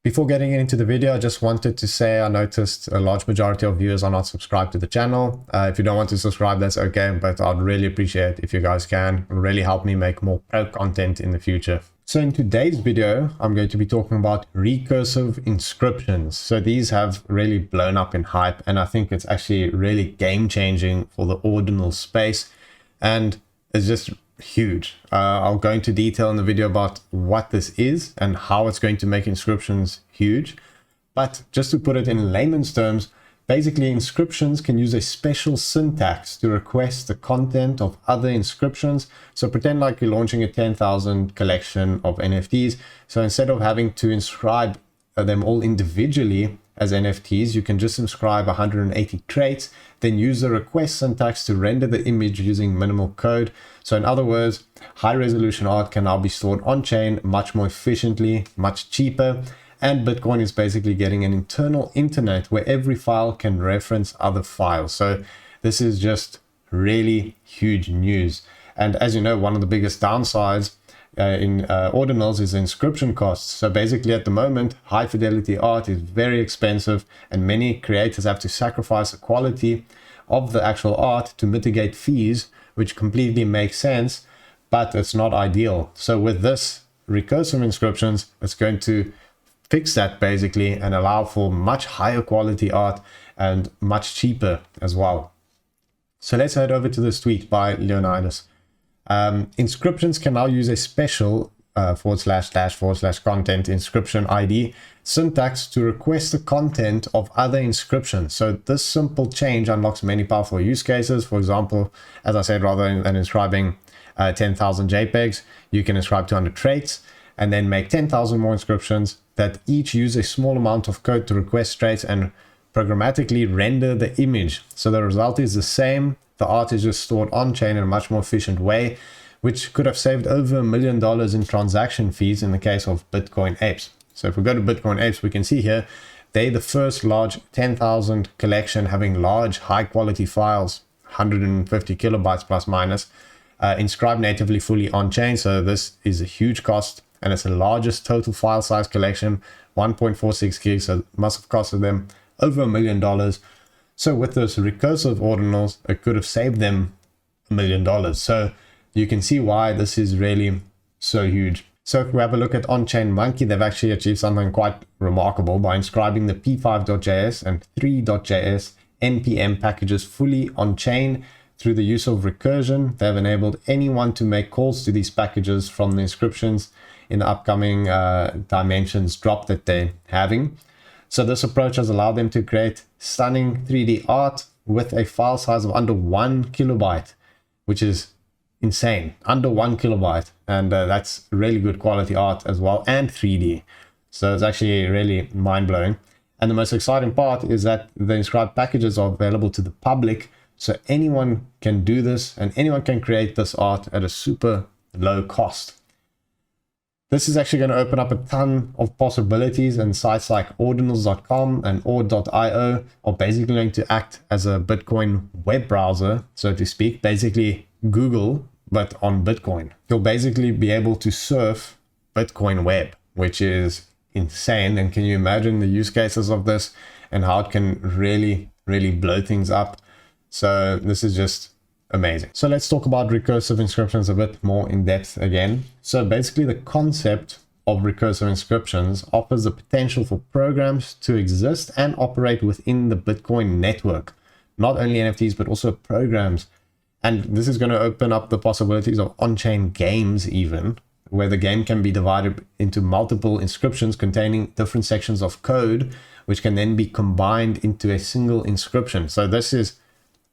Before getting into the video, I just wanted to say I noticed a large majority of viewers are not subscribed to the channel. If you don't want to subscribe, that's okay, but I'd really appreciate if you guys can. It will really help me make more pro content in the future. So in today's video, I'm going to be talking about recursive inscriptions. So these have really blown up in hype, and I think it's actually really game-changing for the ordinal space, and it's just huge. I'll go into detail in the video about what this is and how it's going to make inscriptions huge. But just to put it in layman's terms, basically inscriptions can use a special syntax to request the content of other inscriptions. So pretend like you're launching a 10,000 collection of NFTs. So instead of having to inscribe them all individually as NFTs, you can just inscribe 180 traits, then use the request syntax to render the image using minimal code. So in other words, high resolution art can now be stored on chain much more efficiently, much cheaper. And Bitcoin is basically getting an internal internet where every file can reference other files. So this is just really huge news. And as you know, one of the biggest downsides in ordinals is the inscription costs. So basically at the moment, high fidelity art is very expensive, and many creators have to sacrifice the quality of the actual art to mitigate fees, which completely makes sense, but it's not ideal. So with this recursive inscriptions, it's going to fix that basically and allow for much higher quality art and much cheaper as well. So let's head over to this tweet by Leonidas. Inscriptions can now use a special // inscription ID syntax to request the content of other inscriptions. So this simple change unlocks many powerful use cases. For example, as I said, rather than inscribing 10,000 JPEGs, you can inscribe 200 traits and then make 10,000 more inscriptions that each use a small amount of code to request traits and programmatically render the image. So the result is the same. The art is just stored on chain in a much more efficient way, which could have saved over $1 million in transaction fees in the case of Bitcoin Apes. So if we go to Bitcoin Apes, we can see here, they're the first large 10,000 collection having large high quality files, 150 kilobytes plus minus, inscribed natively fully on chain. So this is a huge cost, and it's the largest total file size collection, 1.46 gigs. So it must have costed them over $1 million. So with those recursive ordinals, it could have saved them $1 million. So you can see why this is really so huge. So if we have a look at On-Chain Monkey, they've actually achieved something quite remarkable by inscribing the p5.js and 3.js npm packages fully on-chain through the use of recursion. They've enabled anyone to make calls to these packages from the inscriptions in the upcoming dimensions drop that they're having. So this approach has allowed them to create stunning 3D art with a file size of under 1 kilobyte, which is insane, under 1 kilobyte. And that's really good quality art as well, and 3D. So it's actually really mind-blowing. And the most exciting part is that the inscribed packages are available to the public. So anyone can do this, and anyone can create this art at a super low cost. This is actually going to open up a ton of possibilities, and sites like ordinals.com and ord.io are basically going to act as a Bitcoin web browser, so to speak, basically Google, but on Bitcoin. You'll basically be able to surf Bitcoin web, which is insane. And can you imagine the use cases of this and how it can really, really blow things up? So this is just amazing. So let's talk about recursive inscriptions a bit more in depth again. So basically the concept of recursive inscriptions offers the potential for programs to exist and operate within the Bitcoin network, not only NFTs, but also programs. And this is going to open up the possibilities of on-chain games even, where the game can be divided into multiple inscriptions containing different sections of code, which can then be combined into a single inscription. So this is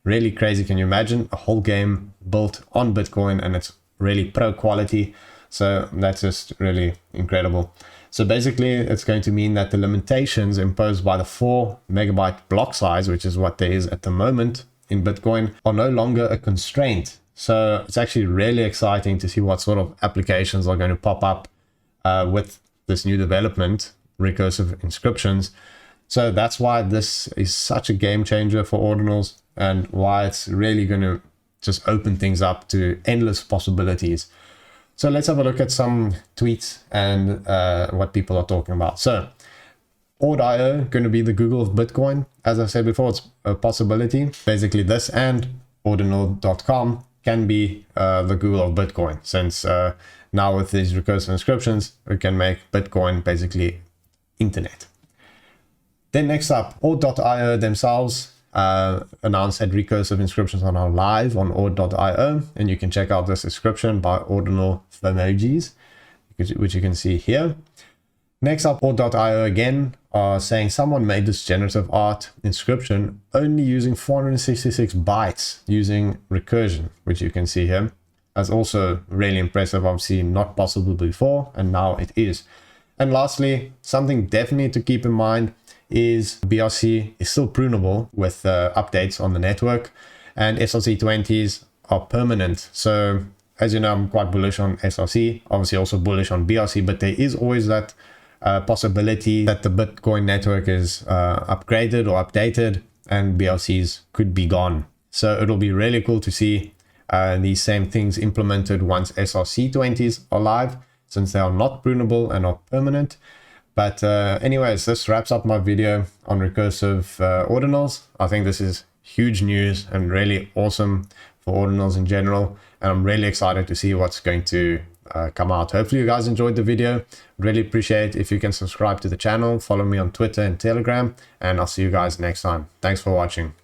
really crazy. Can you imagine a whole game built on Bitcoin, and it's really pro quality? So that's just really incredible. So basically it's going to mean that the limitations imposed by the 4 megabyte block size, which is what there is at the moment in Bitcoin, are no longer a constraint. So it's actually really exciting to see what sort of applications are going to pop up with this new development, recursive inscriptions. So that's why this is such a game changer for ordinals, and why it's really going to just open things up to endless possibilities. So let's have a look at some tweets and what people are talking about. So Ord.io going to be the Google of Bitcoin? As I said before, it's a possibility. Basically, this and ordinal.com can be the Google of Bitcoin, since now with these recursive inscriptions, we can make Bitcoin basically internet. Then next up, Ord.io themselves announced that recursive inscriptions are now live on Ord.io, and you can check out this inscription by Ordinal emojis, which you can see here. Next up, Ord.io again are saying someone made this generative art inscription only using 466 bytes using recursion, which you can see here. That's also really impressive, obviously not possible before, and now it is. And lastly, something definitely to keep in mind is BRC is still prunable with updates on the network, and SRC20s are permanent. So as you know, I'm quite bullish on SRC, obviously also bullish on BRC, but there is always that possibility that the Bitcoin network is upgraded or updated and BRCs could be gone. So it'll be really cool to see these same things implemented once SRC20s are live, since they are not prunable and not permanent. But anyways, this wraps up my video on recursive ordinals. I think this is huge news and really awesome for ordinals in general, and I'm really excited to see what's going to come out. Hopefully you guys enjoyed the video. Really appreciate if you can subscribe to the channel, follow me on Twitter and Telegram, and I'll see you guys next time. Thanks for watching.